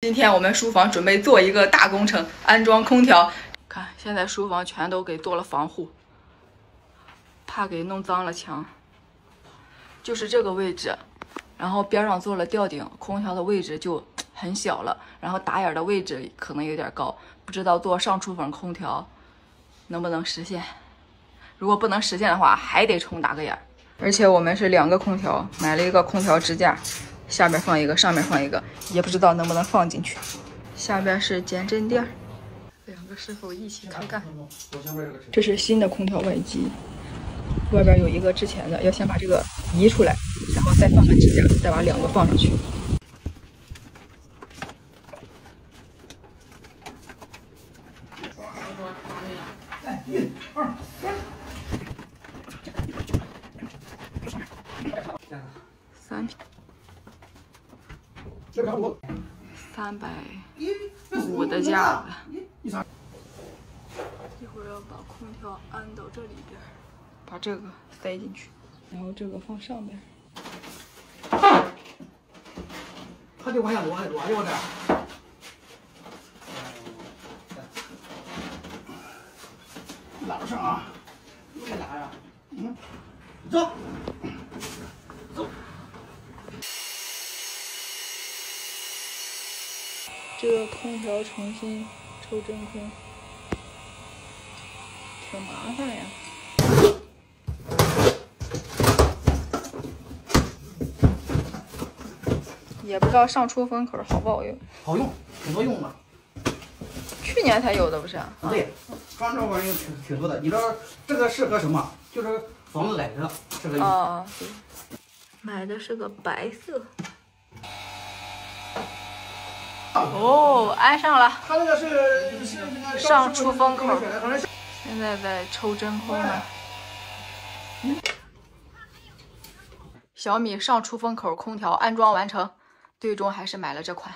今天我们书房准备做一个大工程，安装空调。看，现在书房全都给做了防护，怕给弄脏了墙。就是这个位置，然后边上做了吊顶，空调的位置就很小了，然后打眼的位置可能有点高，不知道做上出风空调能不能实现。如果不能实现的话，还得重打个眼。而且我们是2个空调，买了一个空调支架。 下面放一个，上面放一个，也不知道能不能放进去。下边是减震垫，2个师傅一起开干。这是新的空调外机，外边有一个之前的，要先把这个移出来，然后再放个支架，再把2个放上去。3平。 350的架子，一会儿要把空调安到这里边，把这个塞进去，然后这个放上边。他就往下挪，挪就这。拉上啊，别拉呀，走。 这个空调重新抽真空，挺麻烦呀。也不知道上出风口好不好用。好用，挺多用的。去年才有的不是？对，装这玩意儿挺多的。你知道这个适合什么？就是房子垒着适合用。啊，对。买的是个白色。 哦，安上了。它那个是上出风口，现在在抽真空呢。小米上出风口空调安装完成，最终还是买了这款。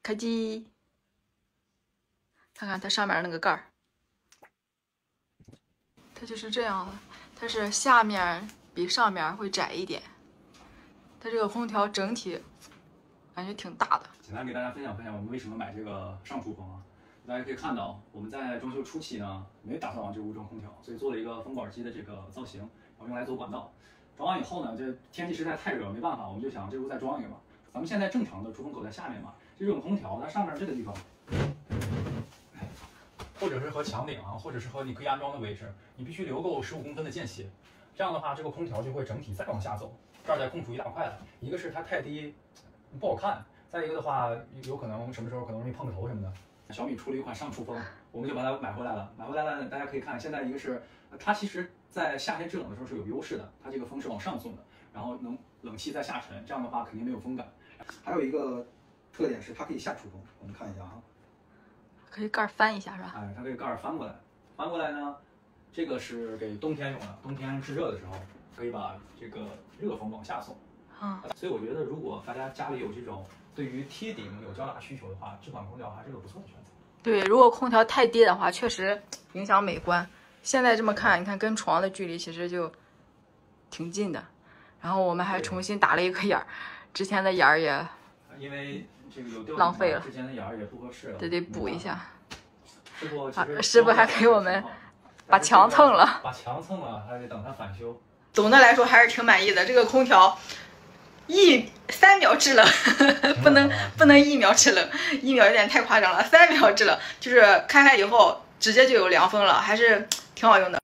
开机，看看它上面那个盖儿，它就是这样的，它是下面比上面会窄一点。它这个空调整体。 感觉挺大的。简单给大家分享分享我们为什么买这个上出风啊？大家可以看到，我们在装修初期呢，没打算往这屋装空调，所以做了一个风管机的这个造型，然后用来走管道。装完以后呢，这天气实在太热，没办法，我们就想这屋再装一个吧。咱们现在正常的出风口在下面嘛，这种空调它上面这个地方，或者是和墙顶啊，或者是和你可以安装的位置，你必须留够15公分的间隙。这样的话，这个空调就会整体再往下走，这儿再空出一大块来。一个是它太低。 不好看，再一个的话，有可能什么时候可能容易碰个头什么的。小米出了一款上出风，我们就把它买回来了。买回来了，大家可以看，现在一个是它其实在夏天制冷的时候是有优势的，它这个风是往上送的，然后能冷气在下沉，这样的话肯定没有风感。还有一个特点是它可以下出风，我们看一下啊，可以盖翻一下是吧？哎，它可以盖翻过来，翻过来呢，这个是给冬天用的，冬天制热的时候可以把这个热风往下送。 所以我觉得，如果大家家里有这种对于贴顶有较大需求的话，这款空调还是个不错的选择。对，如果空调太低的话，确实影响美观。现在这么看，你看跟床的距离其实就挺近的。然后我们还重新打了一个眼儿，之前的眼儿也因为这个有吊浪费了，之前的眼儿也不合适了，得补一下。师傅还给我们把墙蹭了，把墙蹭了，还得等它返修。总的来说还是挺满意的，这个空调。 3秒制冷，不能1秒制冷，1秒有点太夸张了，3秒制冷，就是开开以后直接就有凉风了，还是挺好用的。